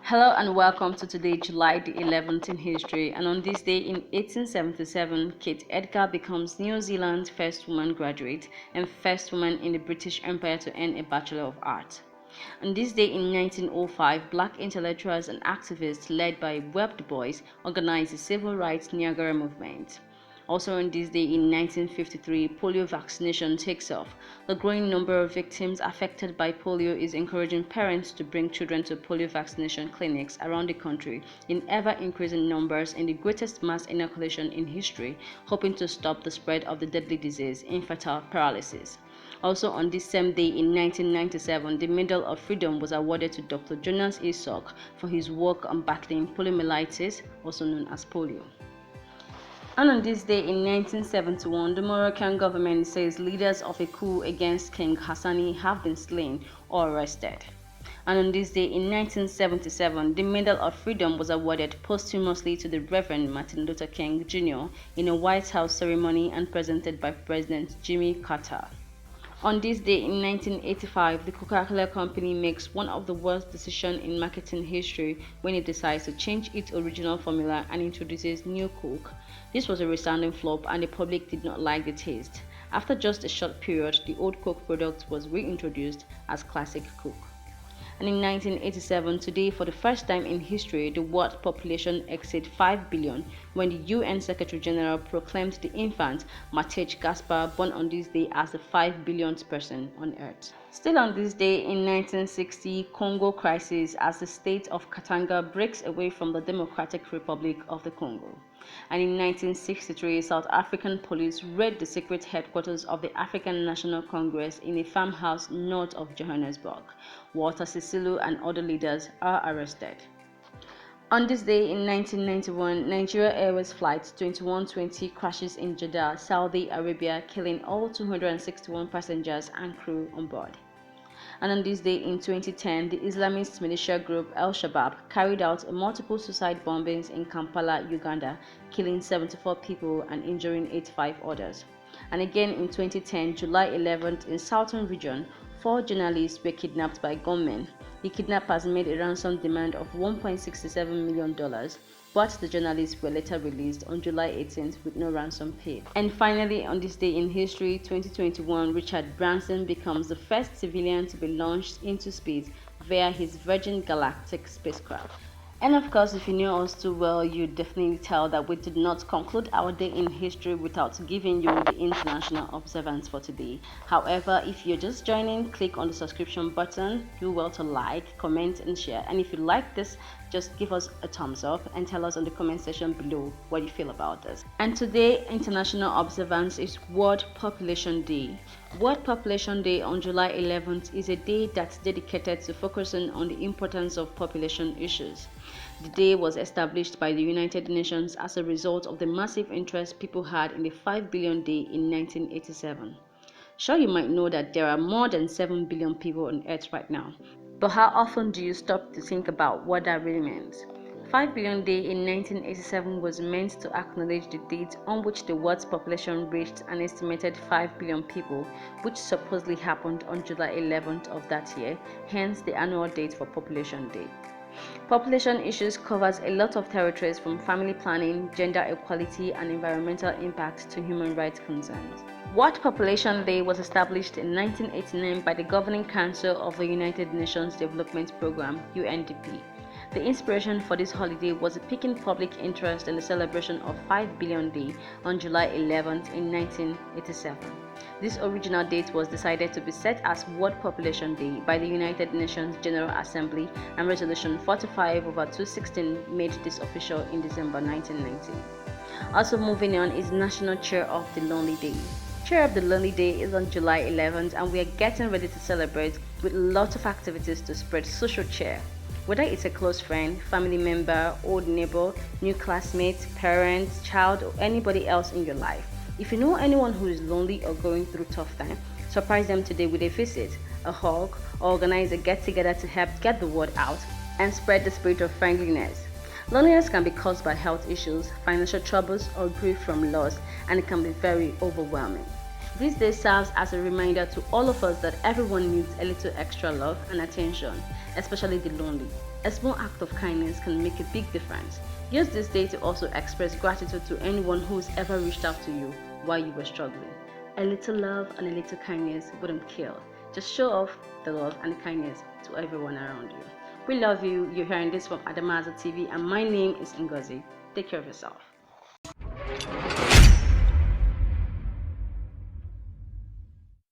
Hello and welcome to today, July the 11th in history. And on this day in 1877, Kate Edgar becomes New Zealand's first woman graduate and first woman in the British Empire to earn a Bachelor of Arts. On this day in 1905, black intellectuals and activists led by Webb Du Bois organized the Civil Rights Niagara movement. Also on this day in 1953, polio vaccination takes off. The growing number of victims affected by polio is encouraging parents to bring children to polio vaccination clinics around the country in ever-increasing numbers in the greatest mass inoculation in history, hoping to stop the spread of the deadly disease, infantile paralysis. Also on this same day in 1997, the Medal of Freedom was awarded to Dr. Jonas E. Salk for his work on battling poliomyelitis, also known as polio. And on this day in 1971, the Moroccan government says leaders of a coup against King Hassani have been slain or arrested. And on this day in 1977, the Medal of Freedom was awarded posthumously to the Reverend Martin Luther King Jr. in a White House ceremony and presented by President Jimmy Carter. On this day in 1985, the Coca-Cola Company makes one of the worst decisions in marketing history when it decides to change its original formula and introduces new Coke. This was a resounding flop and the public did not like the taste. After just a short period, the old Coke product was reintroduced as Classic Coke. And in 1987, today for the first time in history, the world population exceeded 5 billion when the UN Secretary General proclaimed the infant Matej Gaspar born on this day as the 5 billionth person on Earth. Still on this day in 1960, Congo crisis as the state of Katanga breaks away from the Democratic Republic of the Congo. And in 1963, South African police raid the secret headquarters of the African National Congress in a farmhouse north of Johannesburg. Walter Sisulu and other leaders are arrested. On this day in 1991, Nigeria Airways Flight 2120 crashes in Jeddah, Saudi Arabia, killing all 261 passengers and crew on board. And on this day in 2010, the Islamist militia group Al-Shabaab carried out multiple suicide bombings in Kampala, Uganda, killing 74 people and injuring 85 others. And again in 2010, July 11th, in Southern Region, 4 journalists were kidnapped by gunmen. The kidnappers made a ransom demand of $1.67 million, but the journalists were later released on July 18th with no ransom paid. And finally, on this day in history, 2021, Richard Branson becomes the first civilian to be launched into space via his Virgin Galactic spacecraft. And of course, if you knew us too well, you'd definitely tell that we did not conclude our day in history without giving you the international observance for today. However, if you're just joining, click on the subscription button, do well to like, comment and share. And if you like this, just give us a thumbs up and tell us on the comment section below what you feel about this. And today, international observance is World Population Day. World Population Day on July 11th is a day that's dedicated to focusing on the importance of population issues. The day was established by the United Nations as a result of the massive interest people had in the 5 billion day in 1987. Sure, you might know that there are more than 7 billion people on Earth right now, but how often do you stop to think about what that really means? 5 billion day in 1987 was meant to acknowledge the date on which the world's population reached an estimated 5 billion people, which supposedly happened on July 11th of that year, hence the annual date for Population Day. Population issues covers a lot of territories from family planning, gender equality and environmental impact to human rights concerns. World Population Day was established in 1989 by the Governing Council of the United Nations Development Programme, UNDP. The inspiration for this holiday was a piquing public interest in the celebration of 5 billion Day on July 11th in 1987. This original date was decided to be set as World Population Day by the United Nations General Assembly, and Resolution 45/216 made this official in December 1990. Also moving on is National Cheer of the Lonely Day. Cheer of the Lonely Day is on July 11th and we are getting ready to celebrate with lots of activities to spread social cheer. Whether it's a close friend, family member, old neighbor, new classmate, parent, child, or anybody else in your life. If you know anyone who is lonely or going through tough time, surprise them today with a visit, a hug, or organize a get-together to help get the word out and spread the spirit of friendliness. Loneliness can be caused by health issues, financial troubles, or grief from loss, and it can be very overwhelming. This day serves as a reminder to all of us that everyone needs a little extra love and attention, especially the lonely. A small act of kindness can make a big difference. Use this day to also express gratitude to anyone who's ever reached out to you while you were struggling. A little love and a little kindness wouldn't kill. Just show off the love and kindness to everyone around you. We love you. You're hearing this from Adamazi TV, and my name is Ngozi. Take care of yourself.